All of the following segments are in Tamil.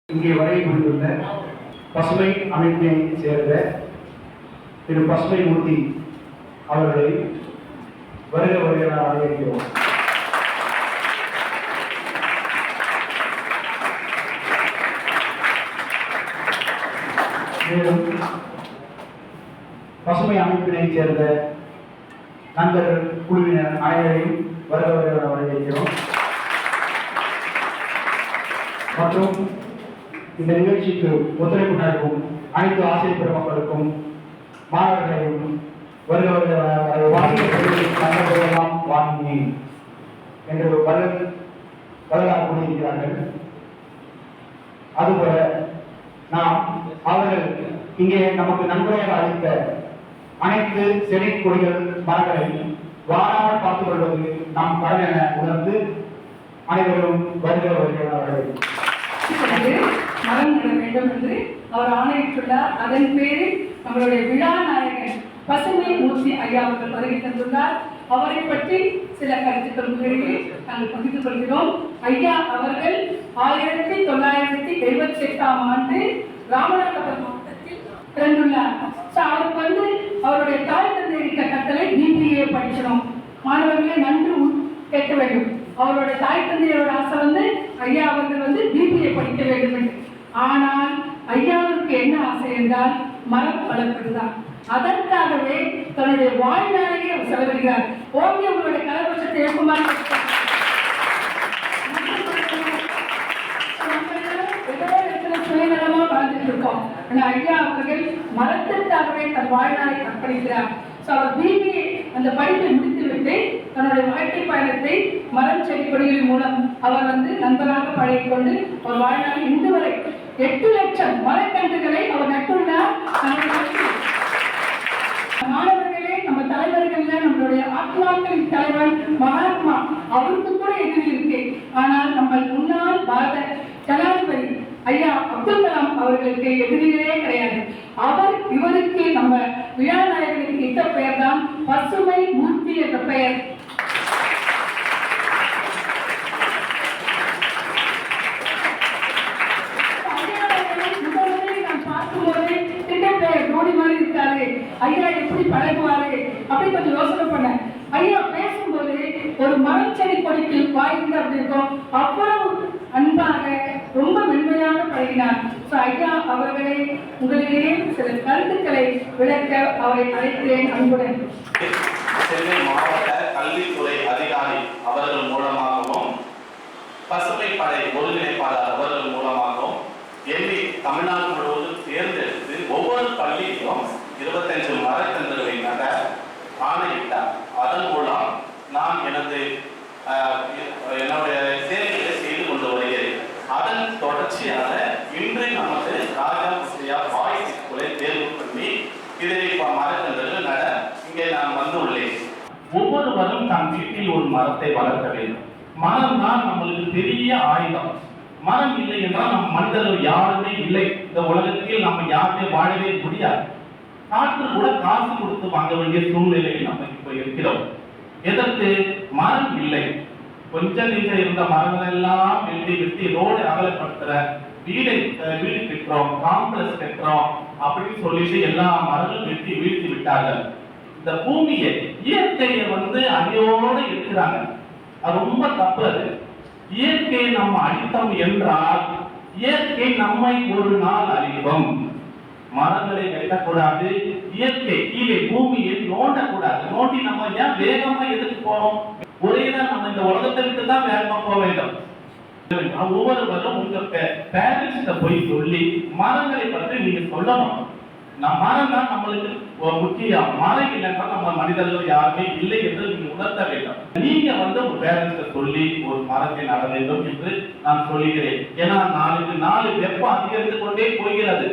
இங்கே வரை கொண்டுள்ள பசுமை அமைப்பினை சேர்ந்த திரு பசுமை மூர்த்தி அவர்களை வருக வருக வரவேற்கிறோம். மேலும் பசுமை அமைப்பினை சேர்ந்த நண்பர்கள் குழுவினர் அனைவரையும் வருக வருக வரவேற்கிறோம். மற்றும் இந்த நிகழ்ச்சிக்கு ஒத்துழைப்பு நல்கும் அனைத்து ஆசிரியர் பெருமக்களுக்கும் மாணவர்களையும் வருக வருகெல்லாம் வாங்கி என்று வரலாறு கூறியிருக்கிறார்கள். அதுபோல நாம் அவர்கள் இங்கே நமக்கு நன்கொடையாக அளித்த அனைத்து செடி கொடிகள் மரங்களை வாராமல் பார்த்துக் கொள்வது நாம் கடமை என உணர்ந்து அனைவரும் வருக வருகிறார்கள். மரம் நட வேண்டும் என்று அவர் ஆணையிட்டுள்ளார். அதன் பேரில் நம்மளுடைய விழா நாயகன் பசுமை மூர்த்தி ஐயா அவர்கள் வருகை தந்துள்ளார். அவரை பற்றி சில கருத்துக்கள் முதலில் நாங்கள் பகிர்ந்து கொள்கிறோம். ஐயா அவர்கள் 1978ஆம் ஆண்டு ராமநாதபுரம் மாவட்டத்தில் பிறந்துள்ளார். அவருக்கு அவருடைய தாய் தந்தையிட்ட கட்டளை BBA படிக்கணும், மாணவர்களே நன்று கேட்க வேண்டும். அவரோட தாய் தந்தையோட ஆசை ஐயா அவர்கள் BBA படிக்க வேண்டும் என்று. ஆனால் ஐயாவுக்கு என்ன ஆசை என்றால் மரம் வளர்ப்பதுதான். அதற்காகவே தன்னுடைய வாழ்நாளையே அவர் செலவிடுகிறார். ஓகே, உங்களுடைய கலவரத்தை எழுப்புமாறு சுயநலமா வாழ்ந்துட்டு இருக்கோம். ஆனா ஐயா அவர்கள் மரத்திற்காகவே தன் வாழ்நாளை அர்ப்பணிக்கிறார். அவர் BBA அந்த படிப்பை முடித்துவிட்டு தன்னுடைய வாழ்க்கை பயணத்தை மரம் செடி கொடிகளின் மூலம் அவர் நண்பராக பழகிக்கொண்டு ஒரு வாழ்நாள் இன்று வரை 8 லட்சம் மரக்கன்றுகளை அவர் நட்டுள்ளார். மாணவர்களே, நம்ம தலைவர்கள்ல நம்மளுடைய ஆத்மாக்களின் தலைவர் மகாத்மா அவருக்கு கூட எதிரி இருக்கு. ஆனால் நம்ம முன்னாள் பாரத ஜனாதிபதி ஐயா அப்துல் கலாம் அவர்களுக்கு எதிரிகளே கிடையாது. இவருக்கு நம்ம விழா நாயகனுக்கு இட்ட பெயர் தான் பசுமை மூர்த்தி என்ற பெயர். நான் பார்க்கும்போது திட்டப்பெயர் ஜோடி மாதிரி இருக்காரு, ஐயா எப்படி பழகுவாரு அப்படி கொஞ்சம் யோசனை பண்ணேன். ஐயா பேசும்போது ஒரு மரச்செடி கொடிக்கு வாய்ந்து அப்படி இருக்கும், அவ்வளவு அன்பாக ரொம்ப மென்மையாக பழகினார். ஐயா அவர்களை உங்களிடையே சில கருத்துக்களை விளக்க அவரை அழைக்கிறேன் அன்புடன். சென்னை மாவட்ட கல்வித்துறை அதிகாரி அவர்கள் மூலமாகவும் பசுமை படை ஒருங்கிணைப்பாளர் அவர்கள் மூலமாகவும் என்னை தமிழ்நாடு முழுவதும் தேர்ந்தெடுத்து ஒவ்வொரு பள்ளியிலும் 25 மரக்கன்றுகளை நட ஆணையிட்டார். அதன் மூலம் நான் என்னுடைய சேவைகளை செய்து கொண்டு வருகிறேன். அதன் தொடர்ச்சியாக இன்று நமது ராஜா முஸ்லியா பாய்ஸ் ஸ்கூலை தேர்வு பண்ணி இதை மரக்கன்றுகள் நட இங்கே நான் வந்துள்ளேன். ஒவ்வொருவரும் தன் வீட்டில் ஒரு மரத்தை வளர்க்க வேண்டும். மரம் தான் நம்மளுக்கு பெரிய ஆயுதம். மரம் இல்லை என்றால் நம் மனிதர்கள் யாருமே இல்லை. இந்த உலகத்தில் நம்ம யாருமே வாழவே முடியாது. காற்று கூட காசு கொடுத்து வாங்க வேண்டிய சூழ்நிலையில் நம்ம இப்ப இருக்கிறோம். எதற்கு? மரம் இல்லை. கொஞ்சம் நீங்க இருந்த மரங்கள் எல்லாம் வெட்டி ரோடு அகலப்படுத்துற வீடு கட்டுறோம், காம்ப்ளெக்ஸ் கட்டுறோம் அப்படின்னு சொல்லிட்டு எல்லா மரங்களும் வெட்டி வீழ்த்தி விட்டார்கள். இந்த பூமியை இயற்கையை அடியோடு இருக்கிறாங்க. அது ரொம்ப தப்பு. அது இயற்கை நம்ம அழித்தோம் என்றால் இயற்கை நம்மை ஒரு நாள் அழிக்கும். மரங்களை வெட்டக்கூடாது, இயற்கை கீழே பூமியை நோண்டக்கூடாது. நோண்டி நம்ம ஏன் வேகமா எதுக்கு போறோம்? ஒரேதான் நம்ம இந்த உலகத்தை விட்டு தான் வேகமா போக வேண்டும். ஒவ்வொருவரும் உங்க பேரண்ட்ஸ்கிட்ட போய் சொல்லி மரங்களை பற்றி நீங்க சொல்லணும். மரம் தான் நம்மளுக்கு முக்கியம். மரம் இல்லைன்னா நம்ம மனிதர்கள் யாருமே இல்லை என்று நீங்க உணர்த்த வேண்டும். நீங்க உங்க பேரண்ட்ஸ் சொல்லி ஒரு மரத்தை நட வேண்டும் என்று நான் சொல்லுகிறேன். ஏன்னா நாளுக்கு நாள் வெப்பம் அதிகரித்து கொண்டே போகிறது.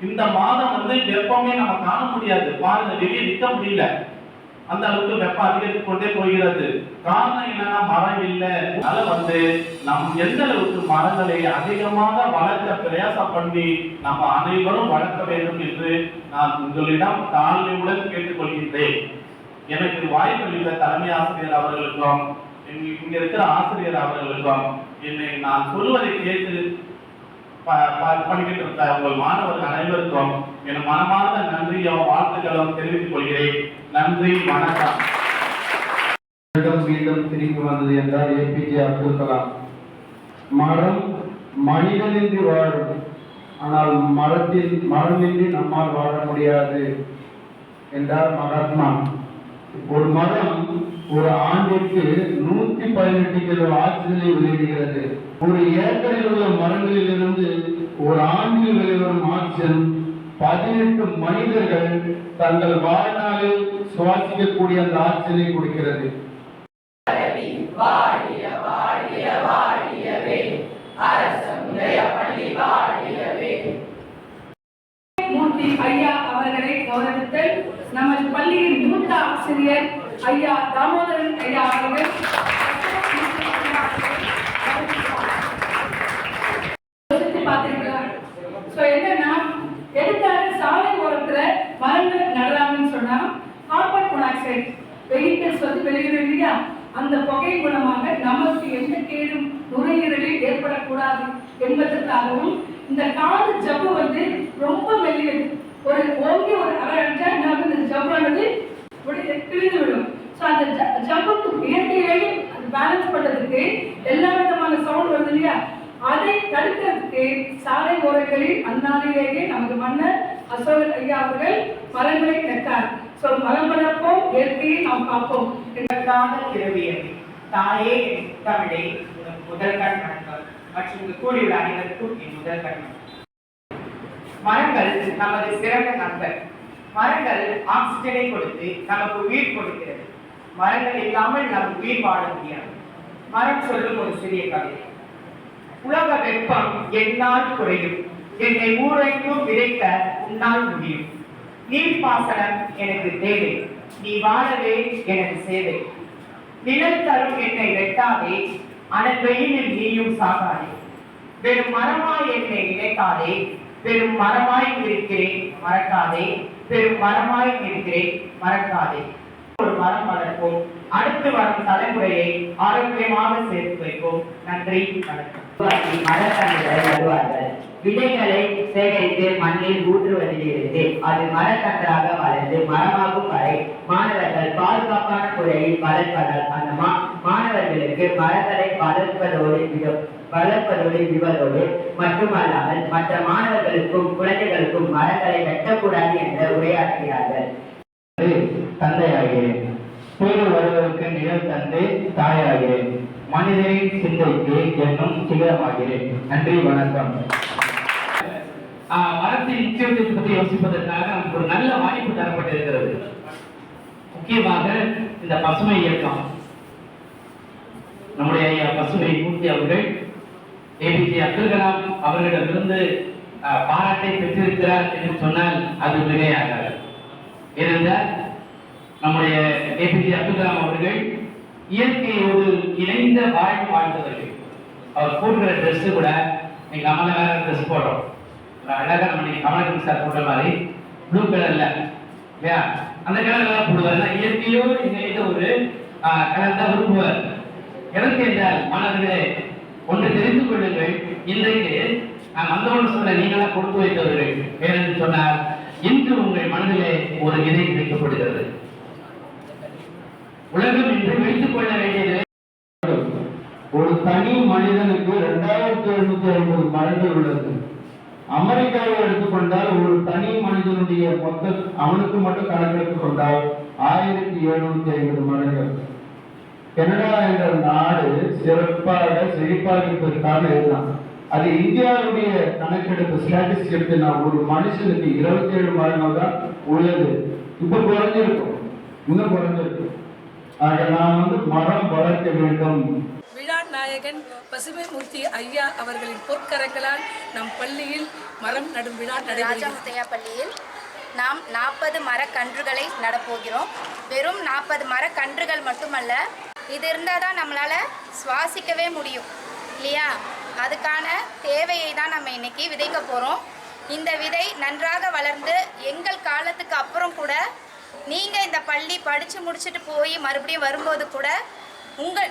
இந்த மாதம் வெப்பமே நம்ம காண முடியாது. பாருங்க, வெளியே நிற்க முடியல, அந்த அளவுக்கு வெப்பம் அதிகரித்து கொண்டே போகிறது. காரணம் என்னன்னா மரம் இல்லை. அதனால நம் எந்த அளவுக்கு மரங்களை அதிகமாக வளர்க்க பிரயாசம் பண்ணி நம்ம அனைவரும் வளர்க்க வேண்டும் என்று நான் உங்களிடம் தாழ்மையுடன் கேட்டுக்கொள்கின்றேன். எனக்கு வாய்ப்பளித்த தலைமை ஆசிரியர் அவர்களுக்கும் இங்க இருக்கிற ஆசிரியர் அவர்களுக்கும் என்னை நான் சொல்வதை கேட்டு பண்ணிக்கிட்டு உங்கள் மாணவர்கள் அனைவருக்கும் என் மனமார்ந்த நன்றியும் வாழ்த்துக்களும் தெரிவித்துக் கொள்கிறேன். நன்றி, வணக்கம். மீண்டும் திரும்பி வந்தது என்றால் ஏபிஜே அப்துல் கலாம். மரம் மனிதனின்றி வாழும், ஆனால் மரமின்றி நம்மால் வாழ முடியாது என்றார் மகாத்மா. ஒரு மரம் ஒரு ஆண்டிற்கு 118 கிலோ ஆக்சிஜனை வெளியிடுகிறது. ஒரு ஏக்கரில் உள்ள மரங்களில் இருந்து ஒரு ஆண்டில் வெளிவரும் ஆக்சிஜன் 18 மனிதர்கள் தங்கள் வாழ்நாளில் சுவாசிக்கக்கூடிய அந்த ஆக்சிஜனை கொடுக்கிறது. மூர்த்தி ஐயா அவர்களை கௌரவித்தல். நமது பள்ளியின் மூத்த ஆசிரியர் ஐயா தாமோதரன் ஐயா அவர்கள் என்னன்னா, எதுக்காக சாலை ஓரத்துல மரங்கள் நடலாம்னு சொன்னா கார்பன் மோனாக்சைடு வெஹிக்கிள்ஸ் வெளியிடும் இல்லையா, அந்த புகை மூலமாக நமக்கு எந்த கேடும் நுரையீரலில் ஏற்படக்கூடாது என்பதற்காகவும் இந்த காது ஜவ்வு ரொம்ப மெல்லியது. ஒரு ஓங்கி ஒரு அரை அடிச்சா இந்த ஜவ்வானது கிழிந்து விடும். ஸோ அந்த ஜவ்வுக்கு இயற்கையிலேயே அது பேலன்ஸ் பண்ணுறதுக்கு எல்லா விதமான சவுண்ட் வருது இல்லையா, அதை தடுக்கிறதுக்கு சாலை ஓரங்களில் அந்நாளிலேயே நமது மன்னர் அசோகர் ஐயா அவர்கள் மரங்களை நட்டார். ஸோ மரம் வளர்ப்போம், இயற்கையை நாம் பார்ப்போம். தாயே தமிழை முதல் கண் வணக்கம் மற்றும் இங்கு கூடியுள்ள அனைவருக்கும் என் முதல் கண் வணக்கம். மரங்கள் நமது சிறந்த நண்பர். மரங்கள் ஆக்சிஜனை கொடுத்து நமக்கு உயிர் கொடுக்கிறது. மரங்கள் இல்லாமல் நம் உயிர் வாழ முடியாது. மரம் சொல்லும் ஒரு சிறிய கவிதை. உலக வெப்பம் என்னால் குறையும், என்னை ஊரெங்கும் விதைக்க உன்னால் முடியும். நீர் பாசனம் எனக்கு தேவை, நீ வாழவே எனக்கு சேவை. நிழல் தரும் என்னை வெட்டாதே, அனல் வெயிலில் நீயும் சாகாதே. வெறும் மரமாய் என்னை நினைக்காதே, வெறும் மரமாய் இருக்கிறேன் மறக்காதே, பெரும் மரமாய் இருக்கிறேன் மறக்காதே. ஒரு மரம் வளர்ப்போம், அடுத்து வரும் தலைமுறையை ஆரோக்கியமாக சேர்த்து வைப்போம். நன்றி, வணக்கம். மரக்கன்றுகளை நடுவார்கள். விதைகளை சேகரித்து மண்ணில் ஊற்றுவதிலிருந்து அது மரக்கன்றாக வளர்ந்து மரமாகும் வரை மாணவர்கள் பாதுகாப்பான முறையில் வளர்ப்பதால் அந்த மாணவர்களுக்கு மரங்களை வளர்ப்பதோடு விடுவதோடு மட்டுமல்லாமல் மற்ற மாணவர்களுக்கும் குழந்தைகளுக்கும் மரங்களை வெட்டக்கூடாது என்று உரையாற்றுகிறார்கள். தந்தையாகிறேன், சூழல் வருவதற்கு நிழல் தந்தை தாயாகிறேன், மனிதனின் சிந்தைக்கு என்னும் சிகரமாகிறேன். நன்றி, வணக்கம். மரத்தின் முக்கியத்துவத்தை பற்றி யோசிப்பதற்காக நமக்கு ஒரு நல்ல வாய்ப்பு தரப்பட்டிருக்கிறது. முக்கியமாக இந்த பசுமை இயக்கம். நம்முடைய பசுமை மூர்த்தி அவர்கள் ஏபிஜே அப்துல் கலாம் அவர்களிடமிருந்து பாராட்டை பெற்றிருக்கிறார் என்று சொன்னால் அது மிகையாகாது. ஏனென்றால் நம்முடைய ஏபிஜே அப்துல் கலாம் அவர்கள் இயற்கையோடு இணைந்த வாழ்ந்தவர்கள். அவர் போடுகிற ட்ரெஸ் கூட நீங்க அமல வேற ட்ரெஸ் போடுறோம், அழகா நம்ம கமலக்கன் சார் போட்ட மாதிரி ப்ளூ கலர்ல இல்லையா, அந்த கலர்ல போடுவார். இயற்கையோடு இணைந்த ஒரு கலர் தான் விரும்புவார். எதற்கு என்றால் மாணவர்களே ஒன்று தெரிந்து கொள்ளுங்கள், இன்றைக்கு நான் வந்தவன் சொல்ல நீங்களா கொடுத்து வைத்தவர்கள். ஏனென்று சொன்னால் இன்று உங்கள் மனதிலே ஒரு விதை வைக்கப்படுகிறது. உலகம் இன்று வைத்துக் கொள்ள வேண்டியது ஒரு தனி மனிதனுக்கு 2750 மரங்கள் உள்ளது. அமெரிக்காவை எடுத்துக்கொண்டால் ஒரு தனி மனிதனுடைய அவனுக்கு மட்டும் கணக்கெடுத்துக் கொண்டால் 1750 மரங்கள். கனடா என்ற நாடு சிறப்பாக செழிப்பாக இருப்பதற்காக இதுதான். அது இந்தியாவுடைய கணக்கெடுப்பு ஸ்டாட்டிஸ்டிக்ஸ் எடுத்துனா ஒரு மனுஷனுக்கு 27 மரங்கள் தான் உள்ளது. இப்ப குறைஞ்சிருக்கும், இன்னும் குறைஞ்சிருக்கும். ஆக நாம் மரம் வளர்க்க வேண்டும். விழா நாயகன் பசுமைமூர்த்தி ஐயா அவர்களின் பொற்கரங்களால் நம் பள்ளியில் மரம் நடும் விழா ராஜமுத்தையா பள்ளியில் நாம் 40 மரக்கன்றுகளை நடப்போகிறோம். வெறும் 40 மரக்கன்றுகள் மட்டுமல்ல, இது இருந்தால் தான் நம்மளால் சுவாசிக்கவே முடியும் இல்லையா? அதுக்கான தேவையை தான் நம்ம இன்னைக்கு விதைக்க போகிறோம். இந்த விதை நன்றாக வளர்ந்து எங்கள் காலத்துக்கு அப்புறம் கூட நீங்கள் இந்த பள்ளி படித்து முடிச்சுட்டு போய் மறுபடியும் வரும்போது கூட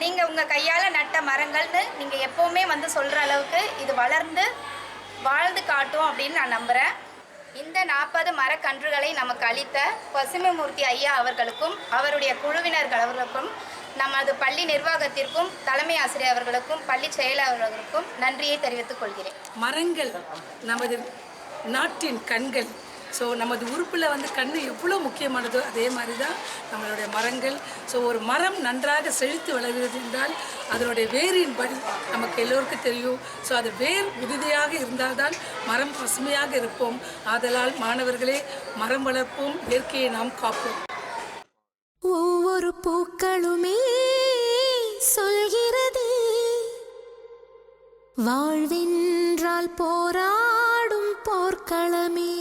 நீங்கள் உங்கள் கையால் நட்ட மரங்கள்னு நீங்கள் எப்போவுமே சொல்கிற அளவுக்கு இது வளர்ந்து வாழ்ந்து காட்டும் அப்படின்னு நான் நம்புகிறேன். இந்த 40 மரக்கன்றுகளை நமக்கு அளித்த பசுமைமூர்த்தி ஐயா அவர்களுக்கும் அவருடைய குழுவினர்கள் அவர்களுக்கும் நமது பள்ளி நிர்வாகத்திற்கும் தலைமை ஆசிரியர் அவர்களுக்கும் பள்ளி செயலாளர்களுக்கும் நன்றியை தெரிவித்துக் கொள்கிறேன். மரங்கள் நமது நாட்டின் கண்கள். ஸோ நமது உறுப்பில் கண் எவ்வளோ முக்கியமானதோ அதே மாதிரி தான் நம்மளுடைய மரங்கள். ஸோ ஒரு மரம் நன்றாக செழித்து வளர்கிறது என்றால் அதனுடைய வேரின் படி நமக்கு எல்லோருக்கும் தெரியும். ஸோ அது வேர் உறுதியாக இருந்தால்தான் மரம் பசுமையாக இருப்போம். ஆதலால் மாணவர்களே, மரம் வளர்ப்போம், இயற்கையை நாம் காப்போம். ஒவ்வொரு பூக்களுமே சொல்கிறது வாழ்வென்றால் போராடும் போர்க்களமே.